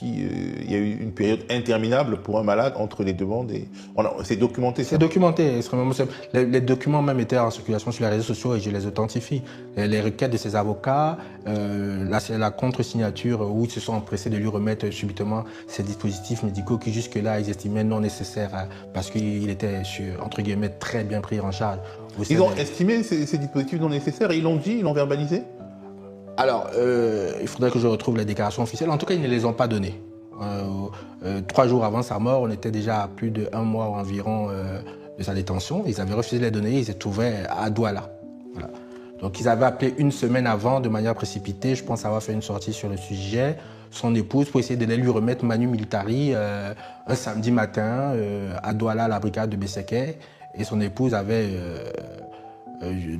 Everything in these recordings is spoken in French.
il y a eu une période interminable pour un malade entre les demandes et... C'est documenté, ça? C'est documenté, extrêmement simple. Les documents même étaient en circulation sur les réseaux sociaux et je les authentifie. Les requêtes de ses avocats, la contre-signature où ils se sont empressés de lui remettre subitement ces dispositifs médicaux qui jusque-là ils estimaient non nécessaires parce qu'il était, entre guillemets, très bien pris en charge. Ils ont estimé ces dispositifs non nécessaires et ils l'ont dit, ils l'ont verbalisé? Alors, il faudrait que je retrouve les déclarations officielles. En tout cas, ils ne les ont pas données. 3 jours avant sa mort, on était déjà à plus d'1 mois environ de sa détention. Ils avaient refusé de les donner, ils se trouvaient à Douala. Voilà. Donc, ils avaient appelé une semaine avant de manière précipitée. Je pense avoir fait une sortie sur le sujet. Son épouse pour essayer de les lui remettre manu militari un samedi matin à Douala, à la brigade de Besséké. Et son épouse avait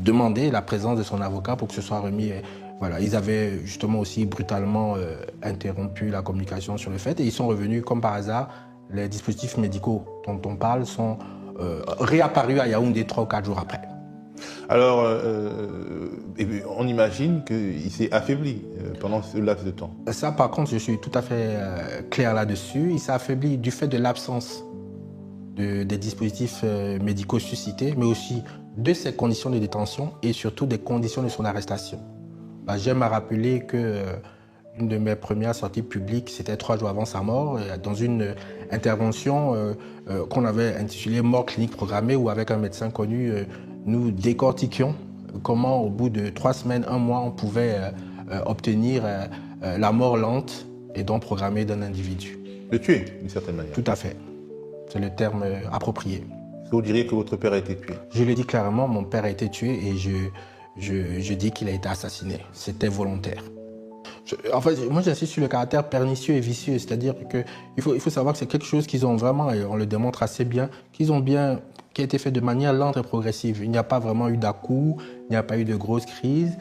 demandé la présence de son avocat pour que ce soit remis. Voilà, ils avaient justement aussi brutalement interrompu la communication sur le fait et ils sont revenus comme par hasard. Les dispositifs médicaux dont on parle sont réapparus à Yaoundé 3 ou 4 jours après. Alors, on imagine qu'il s'est affaibli pendant ce laps de temps. Ça, par contre, je suis tout à fait clair là-dessus. Il s'est affaibli du fait de l'absence des dispositifs médicaux suscités, mais aussi de ses conditions de détention et surtout des conditions de son arrestation. J'aime à rappeler que une de mes premières sorties publiques, c'était 3 jours avant sa mort, dans une intervention qu'on avait intitulée « Mort clinique programmée » où avec un médecin connu, nous décortiquions comment au bout de 3 semaines, 1 mois, on pouvait obtenir la mort lente et donc programmée d'un individu. Le tuer, d'une certaine manière. Tout à fait. C'est le terme approprié. Vous diriez que votre père a été tué? Je le dis clairement, mon père a été tué et je dis qu'il a été assassiné. C'était volontaire. En fait, moi j'insiste sur le caractère pernicieux et vicieux, c'est-à-dire qu'il faut savoir que c'est quelque chose qu'ils ont vraiment, et on le démontre assez bien, qui a été fait de manière lente et progressive. Il n'y a pas vraiment eu d'à-coups, il n'y a pas eu de grosses crises.